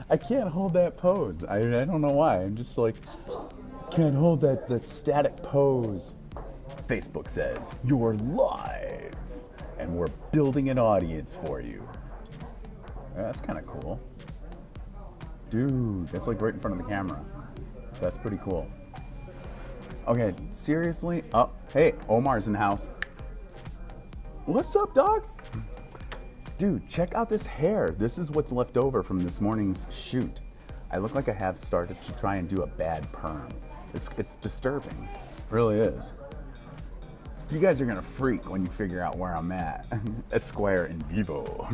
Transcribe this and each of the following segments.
I can't hold that pose. I don't know why. I'm just like, can't hold that static pose. Facebook says, you're live, and we're building an audience for you. Yeah, that's kind of cool. Dude, that's like right in front of the camera. That's pretty cool. Okay, seriously? Oh, hey, Omar's in the house. What's up, dog? Dude, check out this hair. This is what's left over from this morning's shoot. I look like I have started to try and do a bad perm. It's disturbing. It really is. You guys are gonna freak when you figure out where I'm at. Esquire in vivo.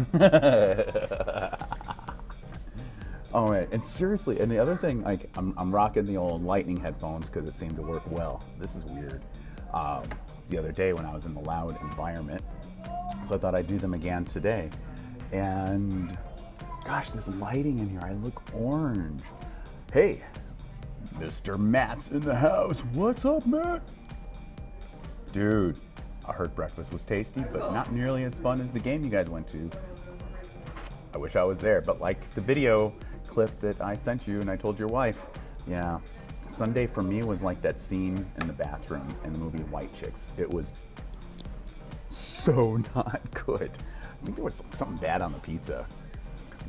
Oh man, and seriously, and the other thing, like I'm rocking the old lightning headphones because it seemed to work well. This is weird. The other day when I was in the loud environment, so I thought I'd do them again today. And gosh, this lighting in here, I look orange. Hey, Mr. Matt's in the house. What's up, Matt? Dude, I heard breakfast was tasty, but not nearly as fun as the game you guys went to. I wish I was there, but like the video clip that I sent you and I told your wife, yeah, Sunday for me was like that scene in the bathroom in the movie White Chicks. It was so not good. I think there was something bad on the pizza.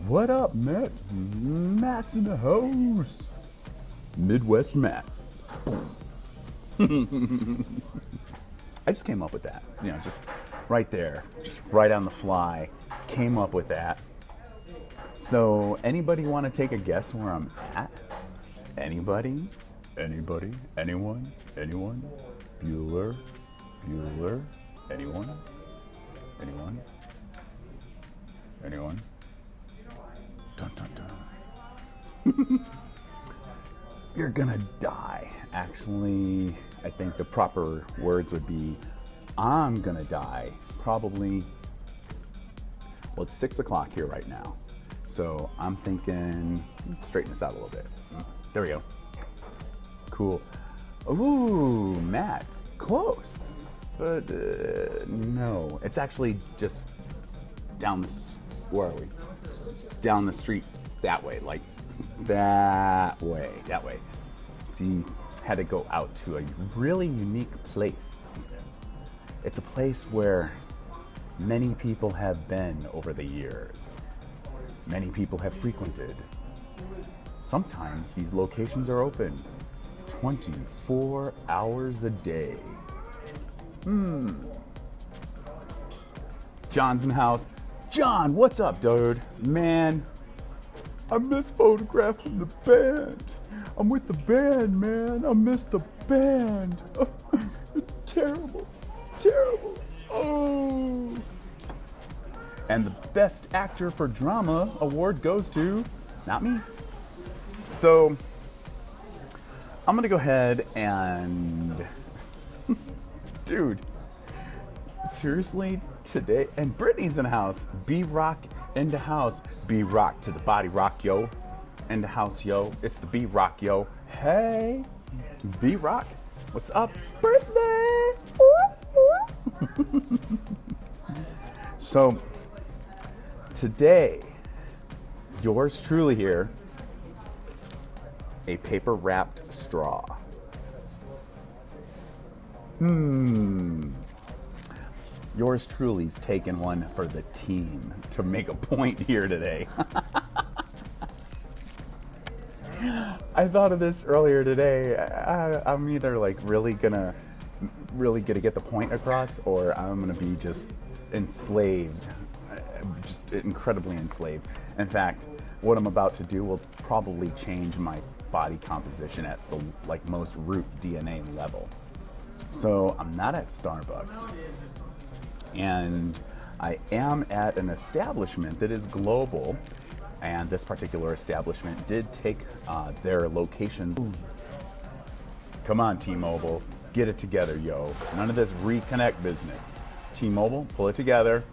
What up, Matt? Matt's in the house. Midwest Matt. I just came up with that, you know, just right there, just right on the fly, came up with that. So anybody want to take a guess where I'm at? Anybody? Anybody? Anyone? Anyone? Bueller? Bueller? Anyone? Anyone? Anyone? Dun dun dun. You're gonna die. Actually, I think the proper words would be, I'm gonna die. Probably, well, it's 6 o'clock here right now. So I'm thinking, straighten this out a little bit. There we go. Cool. Ooh, Matt, close. But no, it's actually just down this, where are we? Down the street that way, like that way. See, had to go out to a really unique place. It's a place where many people have been over the years. Many people have frequented. Sometimes these locations are open 24 hours a day. John's in the house. John, what's up, dude? Man, I miss photographing the band. I'm with the band, man. I miss the band. Terrible, terrible. Oh. And the Best Actor for Drama award goes to, not me. So, I'm gonna go ahead and, dude, seriously, today, and Brittany's in the house. B-Rock in the house. B-Rock to the body rock, yo. In the house, yo. It's the B-Rock, yo. Hey, B-Rock. What's up, Brittany? So, today, yours truly here, a paper wrapped straw. Yours truly's taken one for the team to make a point here today. I thought of this earlier today. I'm either like really gonna get the point across, or I'm gonna be just enslaved, just incredibly enslaved. In fact, what I'm about to do will probably change my body composition at the like most root DNA level. So I'm not at Starbucks, and I am at an establishment that is global. And this particular establishment did take their locations. Come on, T-Mobile, get it together, yo. None of this reconnect business. T-Mobile, pull it together.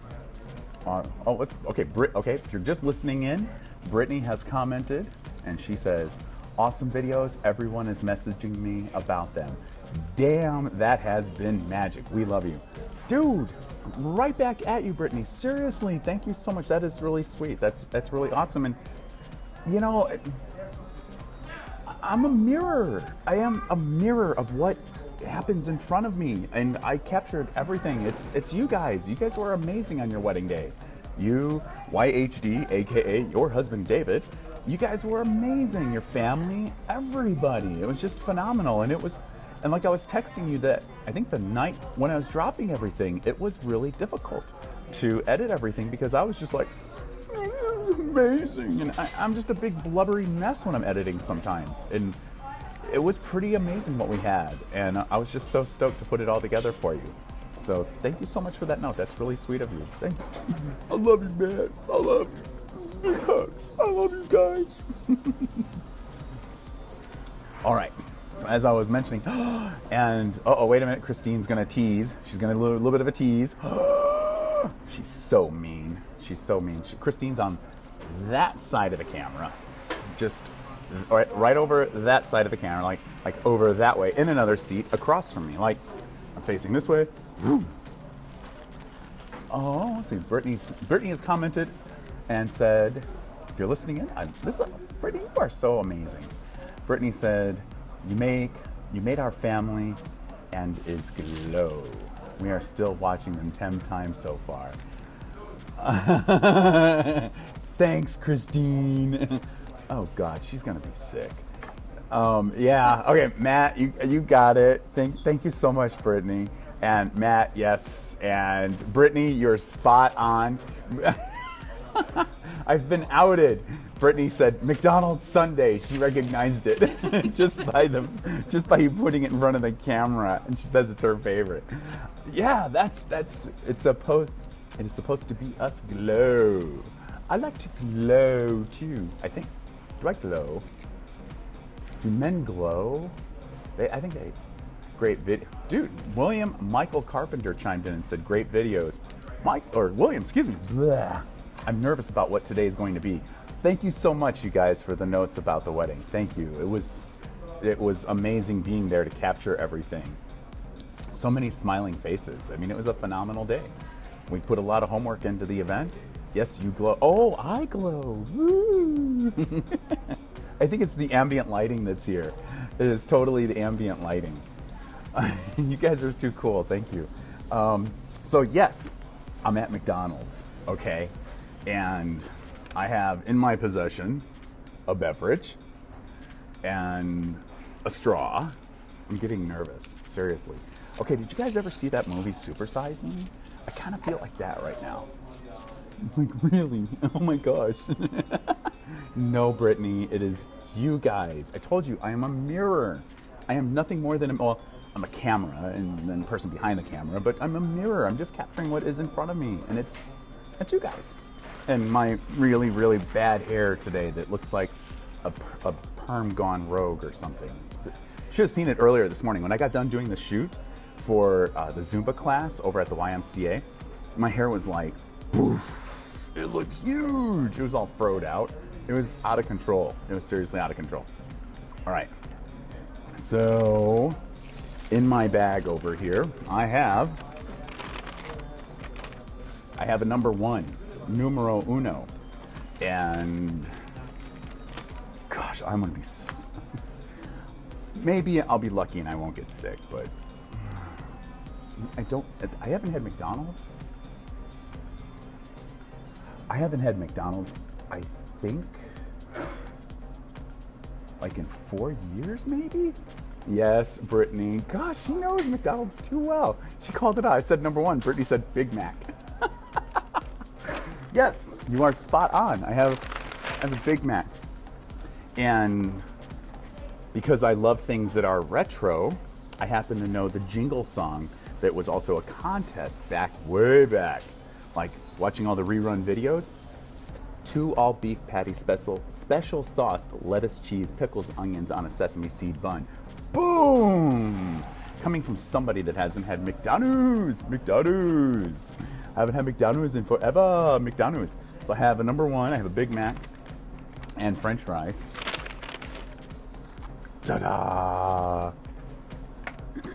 Okay, if you're just listening in, Brittany has commented, and she says, awesome videos, everyone is messaging me about them. Damn, that has been magic. We love you. Dude, right back at you, Brittany. Seriously, thank you so much. That is really sweet. That's really awesome. And You know, I'm a mirror. I am a mirror of what happens in front of me, and I captured everything. It's you guys. You guys were amazing on your wedding day. You, YHD, aka your husband David, you guys were amazing. Your family, everybody. It was just phenomenal, and like I was texting you that I think the night when I was dropping everything, it was really difficult to edit everything because I was just like, amazing, and I'm just a big blubbery mess when I'm editing sometimes, and it was pretty amazing what we had, and I was just so stoked to put it all together for you. So thank you so much for that note. That's really sweet of you. Thank you. I love you, man. I love you. Big hugs. I love you guys. All right. So as I was mentioning, and wait a minute, Christine's gonna tease. She's gonna do a little bit of a tease. She's so mean. She's so mean. Christine's on that side of the camera, just right over that side of the camera, like over that way, in another seat across from me. Like I'm facing this way. Oh, let's see. Brittany has commented and said, if you're listening in, Brittany, you are so amazing. Brittany said, you made our family and is glow. We are still watching them 10 times so far. Thanks, Christine. Oh God, she's gonna be sick. Yeah, okay, Matt, you got it. Thank you so much, Brittany. And Matt, yes, and Brittany, you're spot on. I've been outed. Brittany said McDonald's Sunday. She recognized it just by you putting it in front of the camera, and she says it's her favorite. Yeah, it is supposed to be us glow. I like to glow too. I think. Do I glow? Do men glow? I think they. Great video. Dude, William Michael Carpenter chimed in and said, great videos. William, excuse me. Blah. I'm nervous about what today is going to be. Thank you so much, you guys, for the notes about the wedding. Thank you. It was amazing being there to capture everything. So many smiling faces. I mean, it was a phenomenal day. We put a lot of homework into the event. Yes, you glow. Oh, I glow. Woo. I think it's the ambient lighting that's here. It is totally the ambient lighting. You guys are too cool. Thank you. So yes, I'm at McDonald's, okay? And I have in my possession a beverage and a straw. I'm getting nervous, seriously. Okay, did you guys ever see that movie Super Size Me? I kind of feel like that right now. Like, really? Oh my gosh. No, Brittany, it is you guys. I told you, I am a mirror. I am nothing more than I'm a camera and then the person behind the camera, but I'm a mirror. I'm just capturing what is in front of me, and it's you guys. And my really, really bad hair today that looks like a perm gone rogue or something. Should have seen it earlier this morning. When I got done doing the shoot for the Zumba class over at the YMCA, my hair was like, poof. It looked huge. It was all froed out. It was out of control. It was seriously out of control. All right. So in my bag over here, I have a number one, numero uno, and gosh, I'm gonna be. Maybe I'll be lucky and I won't get sick, but I haven't had McDonald's. I think, like in 4 years, maybe. Yes, Brittany. Gosh, she knows McDonald's too well. She called it out. I said number one. Brittany said Big Mac. Yes, you are spot on. I have a Big Mac. And because I love things that are retro, I happen to know the jingle song that was also a contest way back. Like watching all the rerun videos. 2 all beef patty special sauced lettuce, cheese, pickles, onions on a sesame seed bun. Boom! Coming from somebody that hasn't had McDonald's. I haven't had McDonald's in forever. McDonald's. So I have a number one. I have a Big Mac and French fries. Ta-da!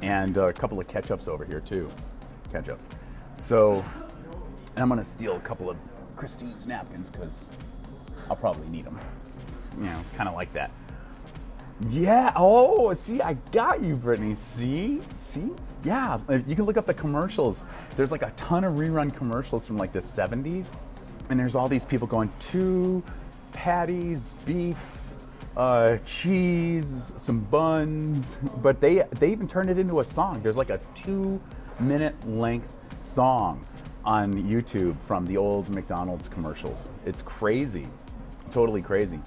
And a couple of ketchups over here too. Ketchups. So, and I'm gonna steal a couple of Christine's napkins because I'll probably need them. it's, you know, kind of like that. Yeah. Oh, see, I got you, Brittany. See? Yeah. You can look up the commercials. There's like a ton of rerun commercials from like the 70s. And there's all these people going, 2 patties, beef, cheese, some buns. But they even turned it into a song. There's like a 2-minute length song on YouTube from the old McDonald's commercials. It's crazy. Totally crazy.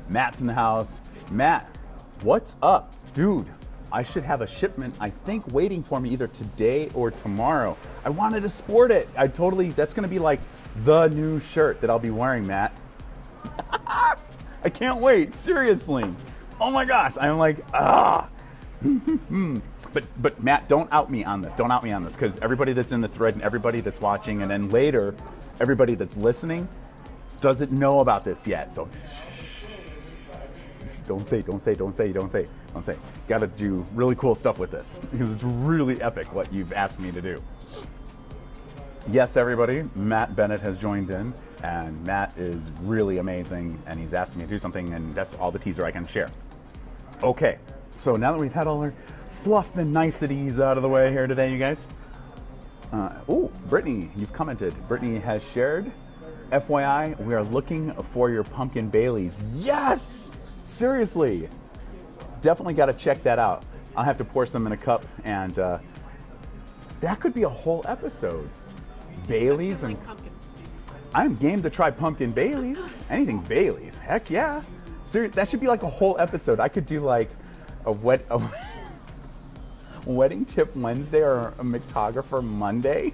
Matt's in the house. Matt, what's up? Dude, I should have a shipment, I think, waiting for me either today or tomorrow. I wanted to sport it. That's gonna be like the new shirt that I'll be wearing, Matt. I can't wait, seriously. Oh my gosh, I'm like, But Matt, don't out me on this. Don't out me on this, because everybody that's in the thread and everybody that's watching, and then later, everybody that's listening doesn't know about this yet. So don't say. Got to do really cool stuff with this, because it's really epic what you've asked me to do. Yes, everybody, Matt Bennett has joined in, and Matt is really amazing, and he's asked me to do something, and that's all the teaser I can share. Okay, so now that we've had all our fluff and niceties out of the way here today, you guys. Brittany, you've commented. Brittany has shared. FYI, we are looking for your pumpkin Baileys. Yes! Seriously. Definitely got to check that out. I'll have to pour some in a cup, and that could be a whole episode. Baileys and I'm game to try pumpkin Baileys. Anything Baileys, heck yeah. Seriously, that should be like a whole episode. I could do like a wedding tip Wednesday or a mictographer Monday,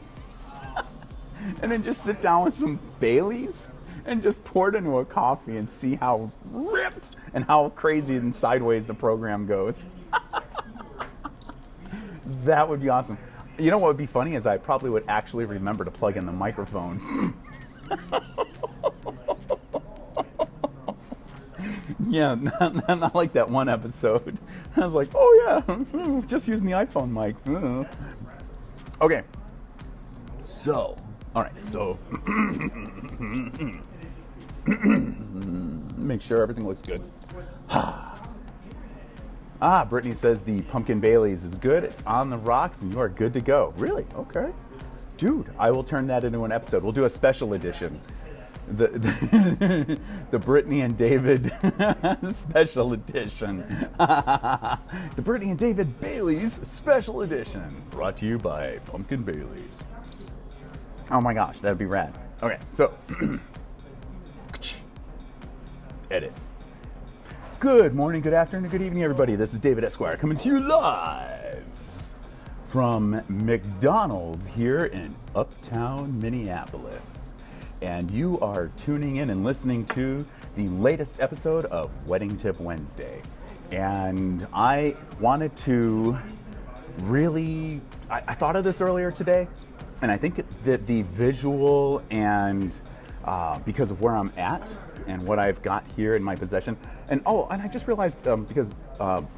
and then just sit down with some Baileys and just pour it into a coffee and see how ripped and how crazy and sideways the program goes. That would be awesome. You know what would be funny is I probably would actually remember to plug in the microphone. Yeah, not like that one episode. I was like, oh yeah, just using the iPhone mic. Okay. So, all right, so make sure everything looks good. Brittany says the pumpkin Baileys is good. It's on the rocks and you are good to go. Really? Okay. Dude, I will turn that into an episode. We'll do a special edition. The Brittany and David special edition. The Brittany and David Baileys special edition. Brought to you by Pumpkin Baileys. Oh my gosh, that'd be rad. Okay, so edit. Good morning, good afternoon, good evening, everybody. This is David Esquire coming to you live from McDonald's here in uptown Minneapolis. And you are tuning in and listening to the latest episode of Wedding Tip Wednesday. And I wanted to really, I thought of this earlier today, and I think that the visual and because of where I'm at and what I've got here in my possession, and I just realized because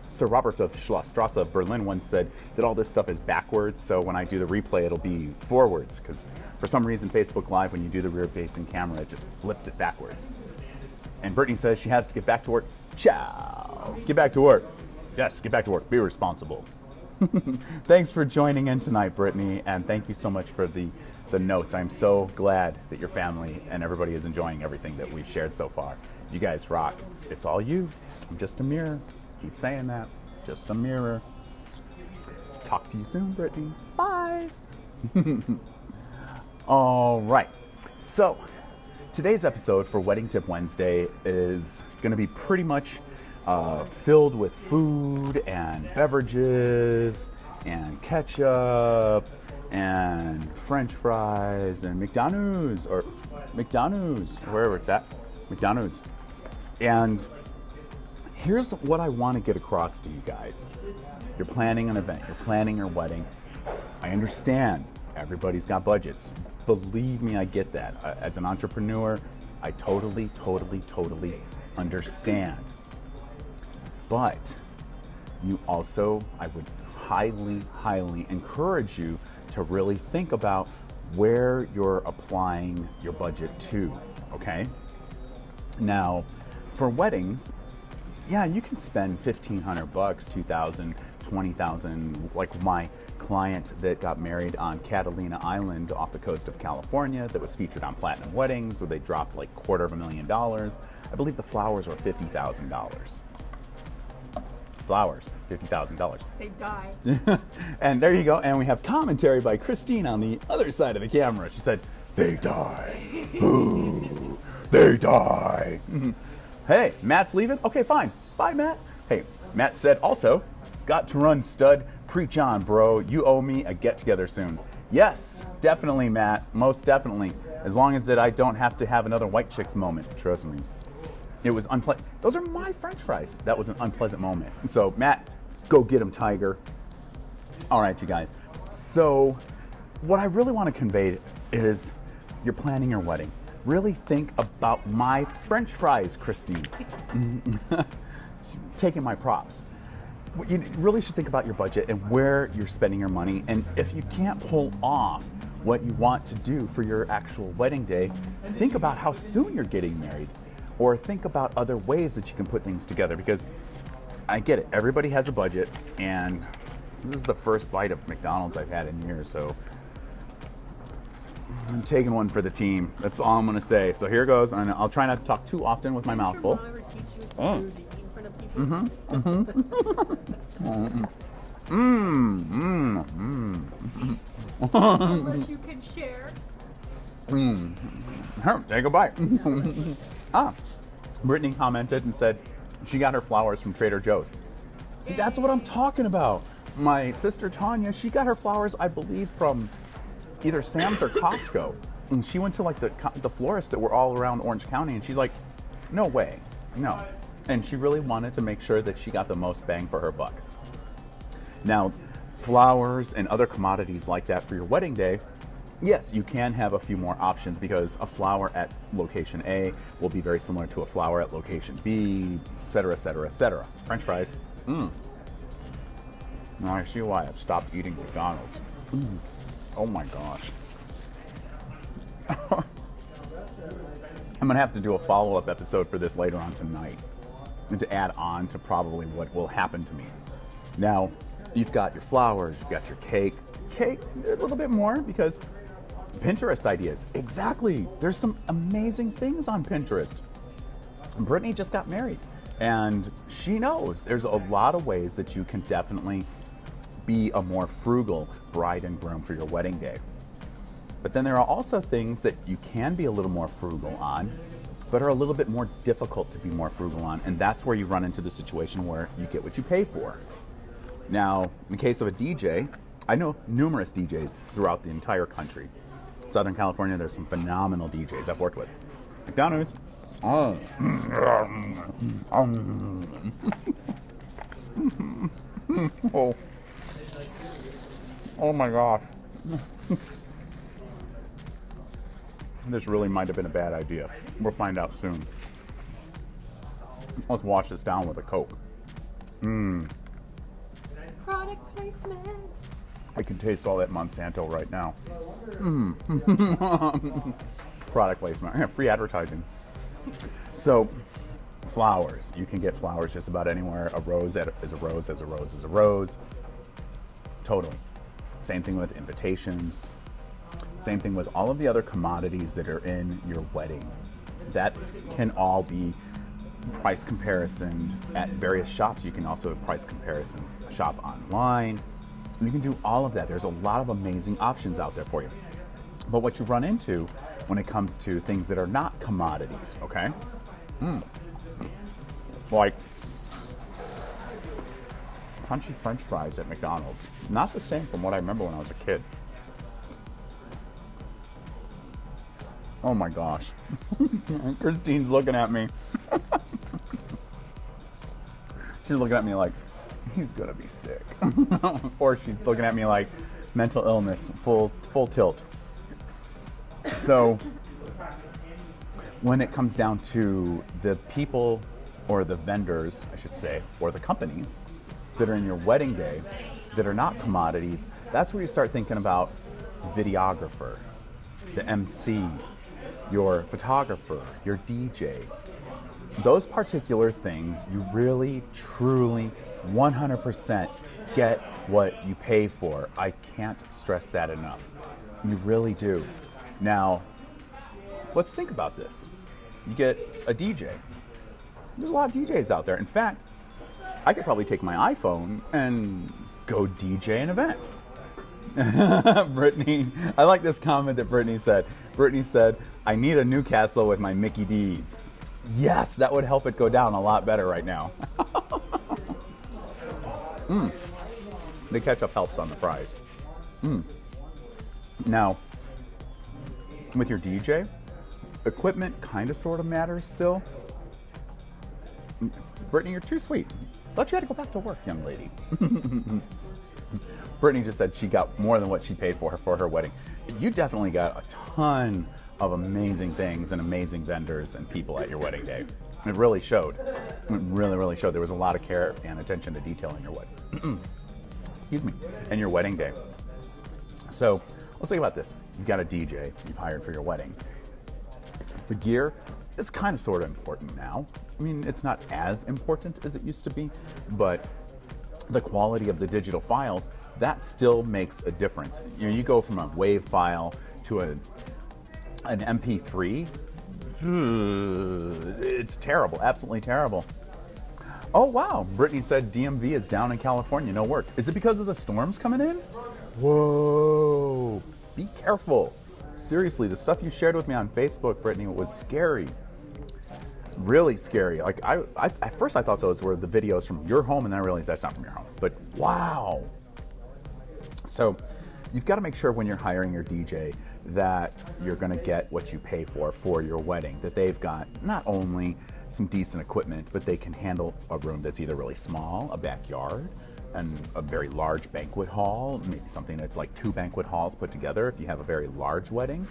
Sir Robert of Strasse of Berlin once said that all this stuff is backwards, so when I do the replay it'll be forwards, because for some reason Facebook Live, when you do the rear-facing camera, it just flips it backwards. And Brittany says she has to get back to work. Ciao. Get back to work. Yes, get back to work. Be responsible. Thanks for joining in tonight, Brittany, and thank you so much for the notes. I'm so glad that your family and everybody is enjoying everything that we've shared so far. You guys rock. It's all you. I'm just a mirror. Keep saying that. Just a mirror. Talk to you soon, Brittany. Bye. All right. So today's episode for Wedding Tip Wednesday is going to be pretty much filled with food and beverages and ketchup and French fries and McDonald's, wherever it's at, McDonald's. And here's what I want to get across to you guys. You're planning an event, you're planning your wedding. I understand everybody's got budgets. Believe me, I get that. As an entrepreneur, I totally understand. But you also, I would highly encourage you to really think about where you're applying your budget to, okay? Now, for weddings, yeah, you can spend $1,500, 2,000, 20,000. Like my client that got married on Catalina Island off the coast of California, that was featured on Platinum Weddings, where they dropped like $250,000. I believe the flowers were $50,000. Flowers, $50,000. They die. And there you go. And we have commentary by Christine on the other side of the camera. She said, "They die. Ooh, they die." Hey, Matt's leaving? Okay, fine. Bye, Matt. Hey, Matt said also, "Got to run, stud. Preach on, bro. You owe me a get-together soon." Yes, definitely, Matt. Most definitely. As long as that I don't have to have another white chicks moment. Trust me. It was unpleasant. Those are my French fries. That was an unpleasant moment. So, Matt, go get him, Tiger. All right, you guys. So, what I really want to convey is you're planning your wedding. Really think about my French fries, Christine. Taking my props. You really should think about your budget and where you're spending your money. And if you can't pull off what you want to do for your actual wedding day, think about how soon you're getting married. Or think about other ways that you can put things together, because I get it. Everybody has a budget, and this is the first bite of McDonald's I've had in years, so I'm taking one for the team. That's all I'm going to say. So here goes, and I'll try not to talk too often with my mouth full. Unless you can share. Take a bite. Brittany commented and said she got her flowers from Trader Joe's. See, that's what I'm talking about. My sister Tanya, she got her flowers, I believe, from either Sam's or Costco. And she went to like the florists that were all around Orange County, and she's like, no way, no. And she really wanted to make sure that she got the most bang for her buck. Now, flowers and other commodities like that for your wedding day, yes, you can have a few more options, because a flower at location A will be very similar to a flower at location B, etc., etc., etc. French fries. Now I see why I've stopped eating McDonald's. Oh my gosh. I'm gonna have to do a follow-up episode for this later on tonight, and to add on to probably what will happen to me. Now, you've got your flowers, you've got your cake. Cake, a little bit more, because Pinterest ideas. Exactly. There's some amazing things on Pinterest. Brittany just got married, and she knows there's a lot of ways that you can definitely be a more frugal bride and groom for your wedding day. But then there are also things that you can be a little more frugal on, but are a little bit more difficult to be more frugal on, and that's where you run into the situation where you get what you pay for. Now, in the case of a DJ, I know numerous DJs throughout the entire country. Southern California, there's some phenomenal DJs I've worked with. McDonald's. Oh. Oh my gosh. This really might have been a bad idea. We'll find out soon. Let's wash this down with a Coke. Product placement. I can taste all that Monsanto right now. Product placement. Free advertising. So, flowers. You can get flowers just about anywhere. A rose is a rose is a rose is a rose. Totally. Same thing with invitations. Same thing with all of the other commodities that are in your wedding. That can all be price comparison at various shops. You can also price comparison shop online. You can do all of that. There's a lot of amazing options out there for you. But what you run into when it comes to things that are not commodities, okay? Like crunchy French fries at McDonald's. Not the same from what I remember when I was a kid. Oh my gosh. Christine's looking at me. She's looking at me like, he's gonna be sick. Or she's looking at me like, mental illness, full tilt. So, when it comes down to the people, or the vendors, I should say, or the companies that are in your wedding day that are not commodities, that's where you start thinking about videographer, the MC, your photographer, your DJ. those particular things, you really, truly, 100% get what you pay for. I can't stress that enough. You really do. Now, let's think about this. You get a DJ. There's a lot of DJs out there. In fact, I could probably take my iPhone and go DJ an event. Brittany, I like this comment that Brittany said. Brittany said, I need a Newcastle with my Mickey D's. Yes, that would help it go down a lot better right now. The ketchup helps on the fries. Now, with your DJ, equipment kind of sort of matters still. Brittany, you're too sweet. Thought you had to go back to work, young lady. Brittany just said she got more than what she paid for her wedding. You definitely got a ton of amazing things and amazing vendors and people at your wedding day. It really showed. It really, really showed. There was a lot of care and attention to detail in your wedding. Excuse me. And your wedding day. So let's think about this. You've got a DJ you've hired for your wedding. The gear is kind of sort of important now. I mean, it's not as important as it used to be, but the quality of the digital files, that still makes a difference. You know, you go from a WAV file to an MP3, it's terrible, absolutely terrible. Oh wow, Brittany said DMV is down in California, no work. Is it because of the storms coming in? Whoa, be careful. Seriously, the stuff you shared with me on Facebook, Brittany, was scary. Really scary. Like at first I thought those were the videos from your home, and then I realized that's not from your home. But wow. So you've got to make sure when you're hiring your DJ that you're going to get what you pay for your wedding, that they've got not only some decent equipment, but they can handle a room that's either really small, a backyard, and a very large banquet hall, maybe something that's like 2 banquet halls put together if you have a very large wedding.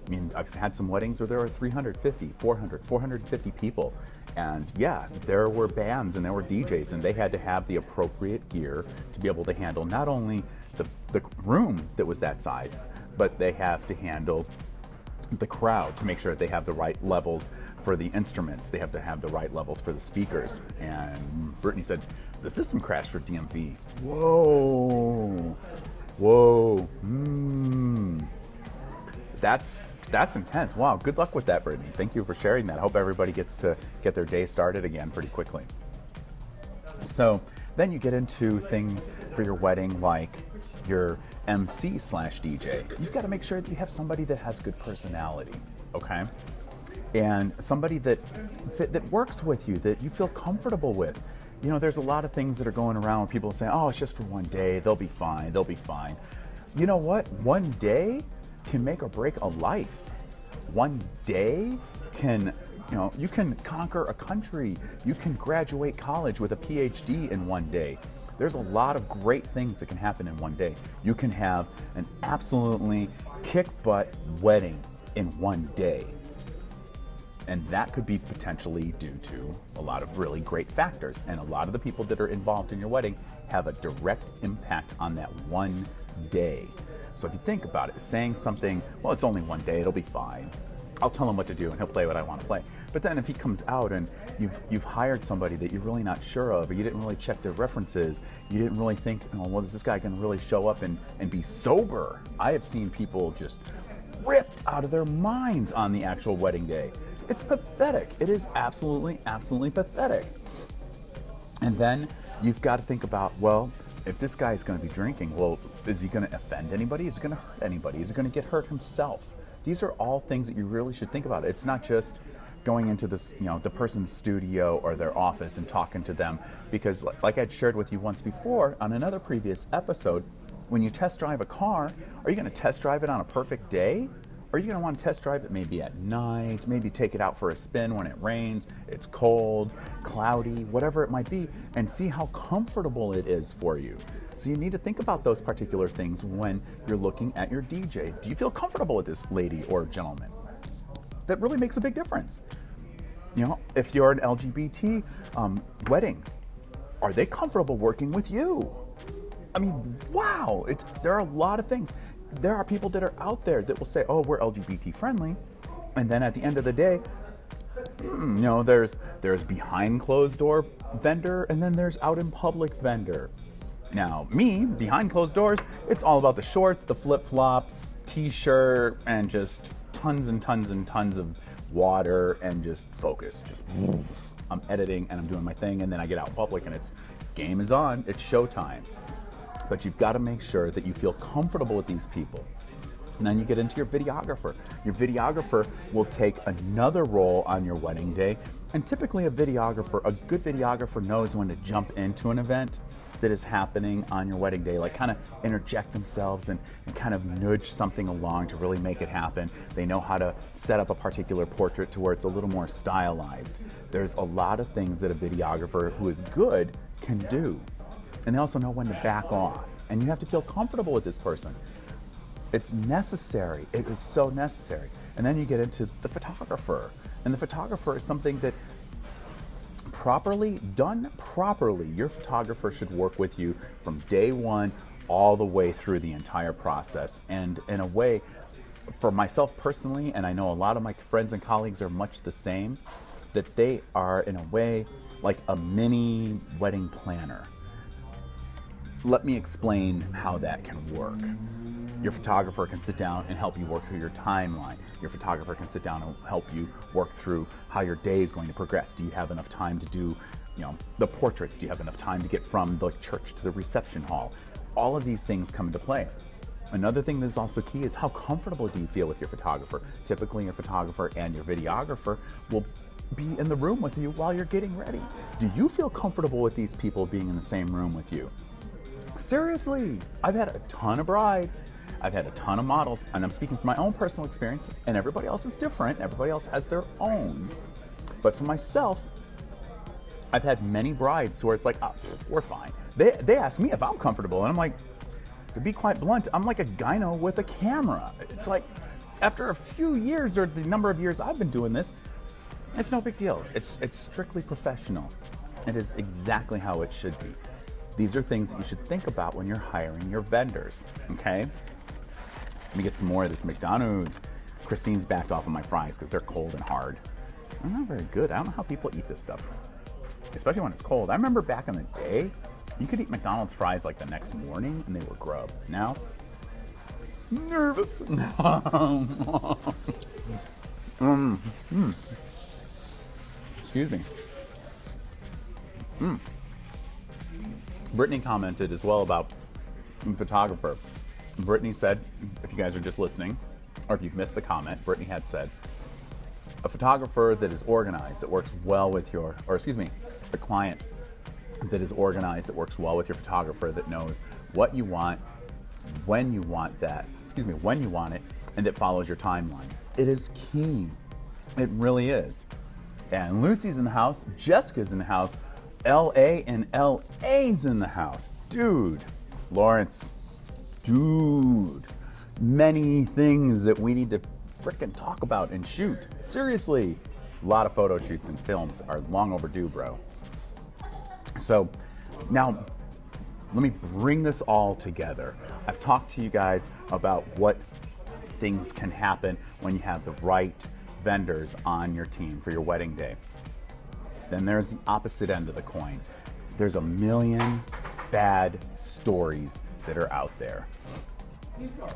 I mean, I've had some weddings where there were 350, 400, 450 people. And yeah, there were bands and there were DJs, and they had to have the appropriate gear to be able to handle not only the room that was that size, but they have to handle the crowd to make sure that they have the right levels for the instruments. They have to have the right levels for the speakers. And Brittany said, the system crashed for DMV. Whoa. Whoa. That's intense. Wow, good luck with that, Brittany. Thank you for sharing that. I hope everybody gets to get their day started again pretty quickly. So then you get into things for your wedding like your MC/DJ. You've got to make sure that you have somebody that has good personality, okay? And somebody that works with you, that you feel comfortable with. You know, there's a lot of things that are going around when people say, oh, it's just for one day, they'll be fine, they'll be fine. You know what? One day can make or break a life. One day can, you know, you can conquer a country. You can graduate college with a PhD in one day. There's a lot of great things that can happen in one day. You can have an absolutely kick-butt wedding in one day. And that could be potentially due to a lot of really great factors. And a lot of the people that are involved in your wedding have a direct impact on that one day. So if you think about it, saying something, well, it's only one day, it'll be fine. I'll tell him what to do and he'll play what I want to play. But then if he comes out and you've hired somebody that you're really not sure of, or you didn't really check their references, you didn't really think, oh, well, is this guy going to really show up and be sober? I have seen people just ripped out of their minds on the actual wedding day. It's pathetic. It is absolutely, absolutely pathetic. And then you've got to think about, well, if this guy is going to be drinking, well, is he going to offend anybody? Is he going to hurt anybody? Is he going to get hurt himself? These are all things that you really should think about. It's not just going into this, you know, the person's studio or their office and talking to them, because like I'd shared with you once before on another previous episode, when you test drive a car, are you going to test drive it on a perfect day? Or are you going to want to test drive it maybe at night, maybe take it out for a spin when it rains, it's cold, cloudy, whatever it might be, and see how comfortable it is for you. So you need to think about those particular things when you're looking at your DJ. Do you feel comfortable with this lady or gentleman? That really makes a big difference. You know, if you're an LGBT wedding, are they comfortable working with you? I mean, wow, there are a lot of things. There are people that are out there that will say, oh, we're LGBT friendly. And then at the end of the day, There's behind closed door vendor, and then there's out in public vendor. Now, me, behind closed doors, it's all about the shorts, the flip-flops, t-shirt, and just tons and tons and tons of water and just focus. I'm editing and I'm doing my thing, and then I get out in public and it's game is on, it's showtime. But you've got to make sure that you feel comfortable with these people. And then you get into your videographer. Your videographer will take another role on your wedding day. And typically a good videographer knows when to jump into an event that is happening on your wedding day, like kind of interject themselves and kind of nudge something along to really make it happen. They know how to set up a particular portrait to where it's a little more stylized. There's a lot of things that a videographer who is good can do. And they also know when to back off. And you have to feel comfortable with this person. It's necessary. It is so necessary. And then you get into the photographer. And the photographer is something that done properly, your photographer should work with you from day one all the way through the entire process. And in a way, for myself personally, and I know a lot of my friends and colleagues are much the same, that they are in a way like a mini wedding planner. Let me explain how that can work. Your photographer can sit down and help you work through your timeline. Your photographer can sit down and help you work through how your day is going to progress. Do you have enough time to do, the portraits? Do you have enough time to get from the church to the reception hall? All of these things come into play. Another thing that's also key is how comfortable do you feel with your photographer? Typically, your photographer and your videographer will be in the room with you while you're getting ready. Do you feel comfortable with these people being in the same room with you? Seriously, I've had a ton of brides. I've had a ton of models, and I'm speaking from my own personal experience, and everybody else is different. Everybody else has their own. But for myself, I've had many brides to where it's like, oh, we're fine. They ask me if I'm comfortable, and I'm like, to be quite blunt, I'm like a gyno with a camera. It's like, after a few years, or the number of years I've been doing this, it's no big deal. It's strictly professional. It is exactly how it should be. These are things that you should think about when you're hiring your vendors, okay? Let me get some more of this McDonald's. Christine's backed off of my fries because they're cold and hard. They're not very good. I don't know how people eat this stuff, especially when it's cold. I remember back in the day, you could eat McDonald's fries like the next morning and they were grub. Now, nervous. Excuse me. Brittany commented as well about the photographer. Brittany said, if you guys are just listening, or if you've missed the comment, Brittany had said, a photographer that is organized, that works well with a client that is organized, that works well with your photographer, that knows what you want, when you want it, and that follows your timeline. It is key. It really is. And Lucy's in the house, Jessica's in the house, LA and LA's in the house. Dude, Lawrence, dude, many things that we need to frickin' talk about and shoot. Seriously, a lot of photo shoots and films are long overdue, bro. So now, let me bring this all together. I've talked to you guys about what things can happen when you have the right vendors on your team for your wedding day. Then there's the opposite end of the coin. There's a million bad stories that are out there.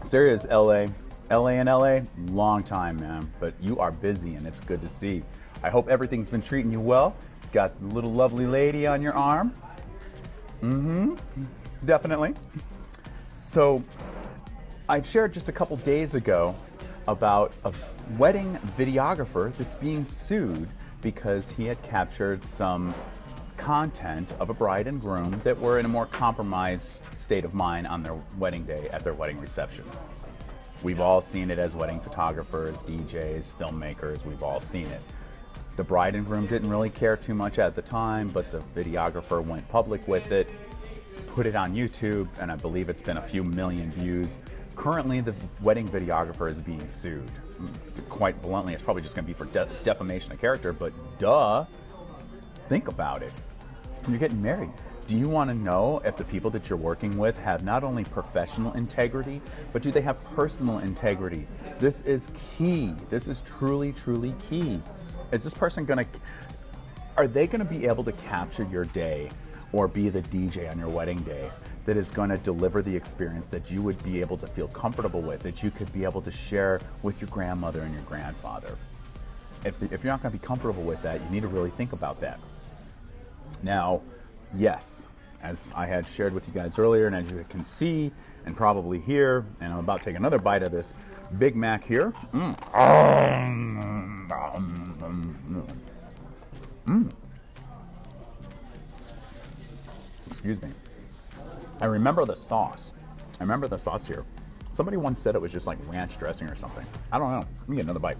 Serious, LA and LA, long time, man, but you are busy and it's good to see. I hope everything's been treating you well. Got the little lovely lady on your arm. Definitely. So I shared just a couple days ago about a wedding videographer that's being sued because he had captured some content of a bride and groom that were in a more compromised state of mind on their wedding day at their wedding reception. We've all seen it as wedding photographers, DJs, filmmakers, we've all seen it. The bride and groom didn't really care too much at the time, but the videographer went public with it, put it on YouTube, and I believe it's been a few million views. Currently, the wedding videographer is being sued. Quite bluntly, it's probably just going to be for defamation of character, but duh, think about it. You're getting married. Do you want to know if the people that you're working with have not only professional integrity, but do they have personal integrity? This is key. This is truly, truly key. Is this person gonna, are they gonna be able to capture your day or be the DJ on your wedding day that is gonna deliver the experience that you would be able to feel comfortable with, that you could be able to share with your grandmother and your grandfather? If you're not gonna be comfortable with that, you need to really think about that. Now, yes, as I had shared with you guys earlier, and as you can see and probably hear, and I'm about to take another bite of this Big Mac here. Excuse me. I remember the sauce. I remember the sauce here. Somebody once said it was just like ranch dressing or something. I don't know. Let me get another bite.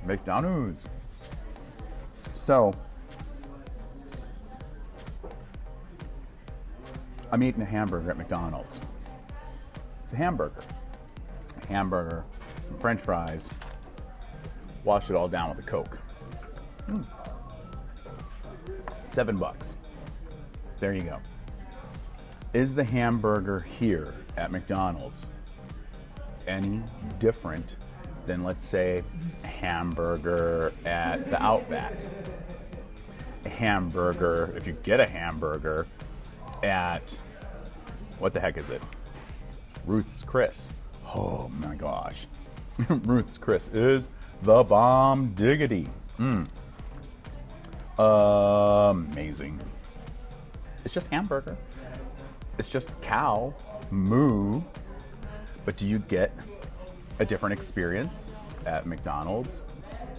McDonald's. So, I'm eating a hamburger at McDonald's. It's a hamburger. A hamburger, some French fries. Wash it all down with a Coke. $7. There you go. Is the hamburger here at McDonald's any different than, let's say, a hamburger at the Outback? A hamburger, if you get a hamburger at, what the heck is it? Ruth's Chris. Oh my gosh. Ruth's Chris is the bomb diggity. Amazing. It's just hamburger. It's just cow, moo. But do you get a different experience at McDonald's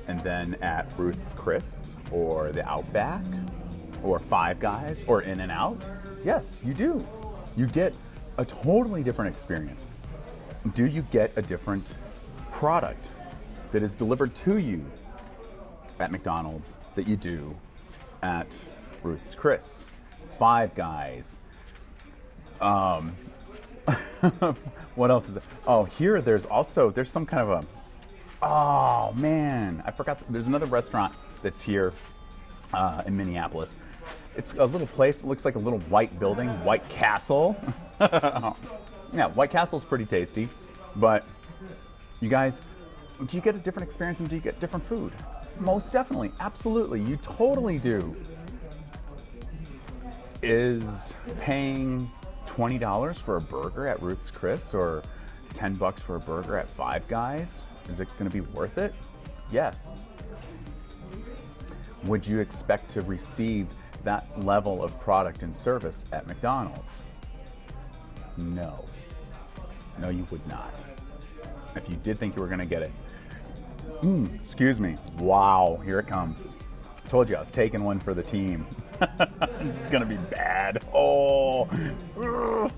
and then at Ruth's Chris or the Outback or Five Guys or In-N-Out? Yes, you do. You get a totally different experience. Do you get a different product that is delivered to you at McDonald's that you do at Ruth's Chris, Five Guys? What else is it? Oh, here there's some kind of a, oh man, I forgot. There's another restaurant that's here in Minneapolis. It's a little place that looks like a little white building, White Castle. Yeah, White Castle's pretty tasty, but you guys, do you get a different experience and do you get different food? Most definitely, absolutely, you totally do. Is paying $20 for a burger at Ruth's Chris or $10 for a burger at Five Guys, is it going to be worth it? Yes. Would you expect to receive that level of product and service at McDonald's? No. No, you would not. If you did think you were going to get it. Excuse me. Wow, here it comes. Told you I was taking one for the team. This is gonna be bad. Oh,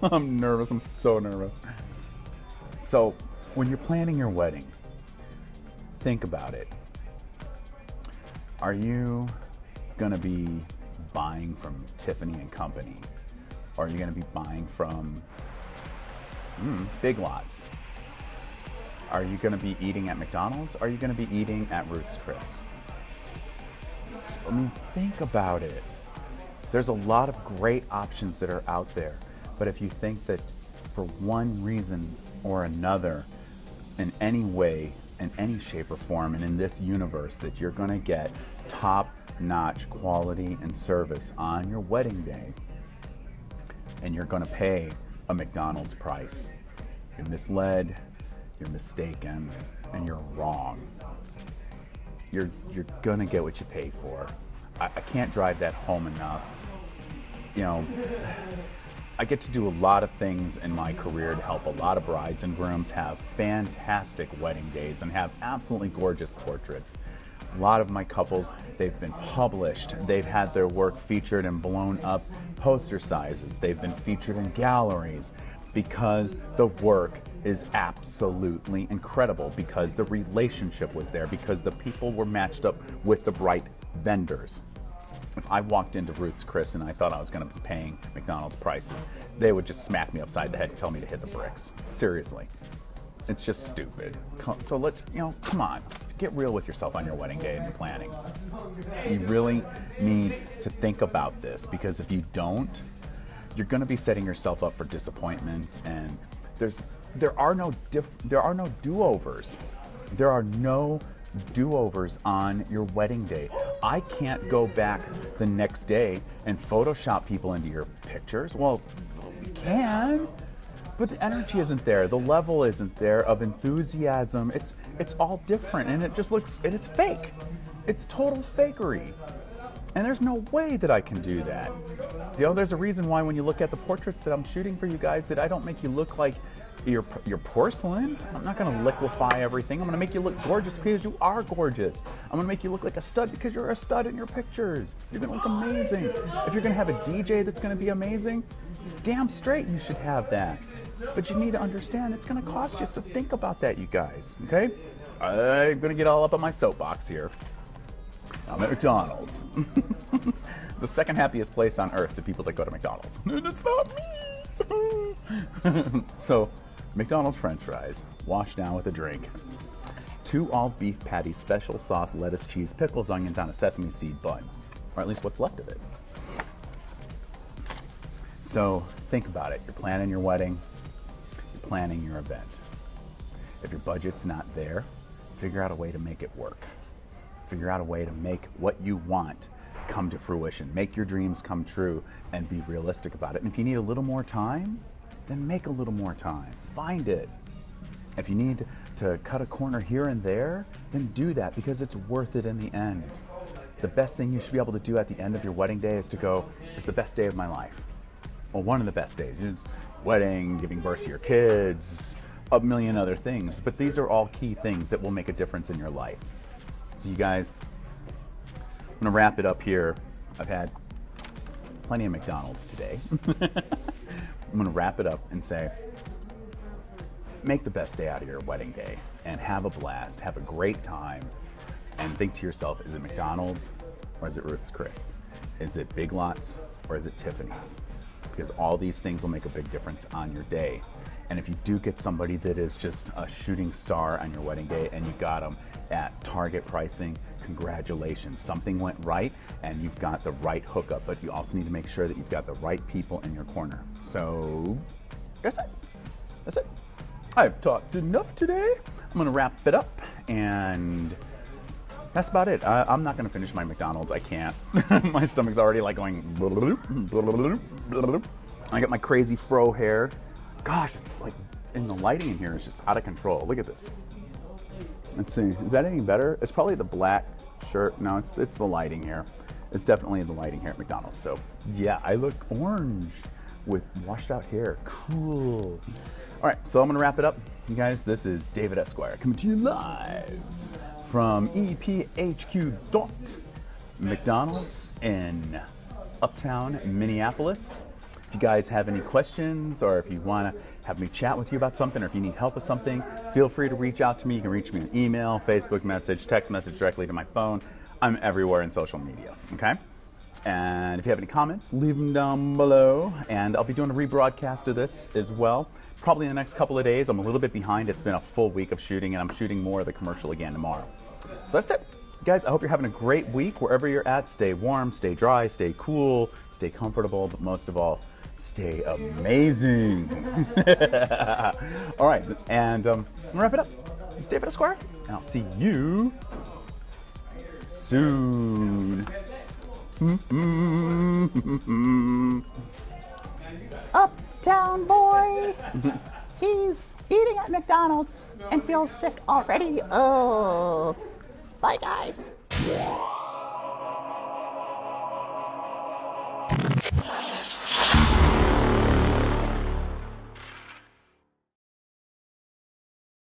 I'm nervous. I'm so nervous. So, when you're planning your wedding, think about it. Are you gonna be buying from Tiffany and Company? Or are you gonna be buying from Big Lots? Are you gonna be eating at McDonald's? Or are you gonna be eating at Ruth's Chris? I mean, think about it. There's a lot of great options that are out there, but if you think that for one reason or another, in any way, in any shape or form, and in this universe, that you're going to get top-notch quality and service on your wedding day, and you're going to pay a McDonald's price, you're misled, you're mistaken, and you're wrong. You're gonna get what you pay for. I can't drive that home enough. You know, I get to do a lot of things in my career to help a lot of brides and grooms have fantastic wedding days and have absolutely gorgeous portraits. A lot of my couples, they've been published. They've had their work featured in blown up poster sizes. They've been featured in galleries because the work is absolutely incredible, because the relationship was there, because the people were matched up with the right vendors. If I walked into Ruth's Chris and I thought I was going to be paying McDonald's prices, they would just smack me upside the head and tell me to hit the bricks. Seriously. It's just stupid. So let's, come on. get real with yourself on your wedding day and your planning. You really need to think about this, because if you don't, you're going to be setting yourself up for disappointment. And there are no do-overs. There are no do-overs on your wedding day. I can't go back the next day and Photoshop people into your pictures. Well, we can, but the energy isn't there. The level isn't there of enthusiasm. It's all different, and it just looks, and it's fake. It's total fakery. And there's no way that I can do that. You know, there's a reason why when you look at the portraits that I'm shooting for you guys, that I don't make you look like you're porcelain. I'm not gonna liquefy everything. I'm gonna make you look gorgeous because you are gorgeous. I'm gonna make you look like a stud because you're a stud in your pictures. You're gonna look amazing. If you're gonna have a DJ that's gonna be amazing, damn straight you should have that. But you need to understand it's gonna cost you, so think about that, you guys, okay? I'm gonna get all up on my soapbox here. I'm at McDonald's. The second happiest place on earth to people that go to McDonald's. And it's not me! So, McDonald's French fries, washed down with a drink. 2 all-beef patties, special sauce, lettuce, cheese, pickles, onions on a sesame seed bun. Or at least what's left of it. So, think about it. You're planning your wedding. You're planning your event. If your budget's not there, figure out a way to make it work. Figure out a way to make what you want come to fruition. Make your dreams come true and be realistic about it. And if you need a little more time, then make a little more time. Find it. If you need to cut a corner here and there, then do that, because it's worth it in the end. The best thing you should be able to do at the end of your wedding day is to go, it's the best day of my life. Well, one of the best days. It's wedding, giving birth to your kids, a million other things. But these are all key things that will make a difference in your life. So you guys, I'm gonna wrap it up here. I've had plenty of McDonald's today. I'm gonna wrap it up and say, make the best day out of your wedding day and have a blast, have a great time, and think to yourself, is it McDonald's or is it Ruth's Chris? Is it Big Lots or is it Tiffany's? Because all these things will make a big difference on your day. And if you do get somebody that is just a shooting star on your wedding day and you got them at target pricing, congratulations. Something went right and you've got the right hookup, but you also need to make sure that you've got the right people in your corner. So that's it. I've talked enough today. I'm gonna wrap it up, and that's about it. I'm not gonna finish my McDonald's. I can't. My stomach's already like going. I got my crazy fro hair. Gosh, it's like, in the lighting in here is just out of control. Look at this. Let's see, is that any better? It's probably the black shirt. No, it's the lighting here. It's definitely the lighting here at McDonald's. So yeah, I look orange with washed out hair. Cool. All right, so I'm gonna wrap it up. You guys, this is David Esquire coming to you live from EPHQ McDonald's in Uptown Minneapolis. If you guys have any questions, or if you want to have me chat with you about something, or if you need help with something, feel free to reach out to me. You can reach me on email, Facebook message, text message directly to my phone. I'm everywhere in social media, okay? And if you have any comments, leave them down below. And I'll be doing a rebroadcast of this as well, probably in the next couple of days. I'm a little bit behind. It's been a full week of shooting, and I'm shooting more of the commercial again tomorrow. So that's it. Guys, I hope you're having a great week wherever you're at. Stay warm, stay dry, stay cool, stay comfortable, but most of all, stay amazing. All right, and I'm gonna wrap it up. It's David Esquire, and I'll see you soon. Uptown boy, he's eating at McDonald's and feels sick already. Oh, bye guys.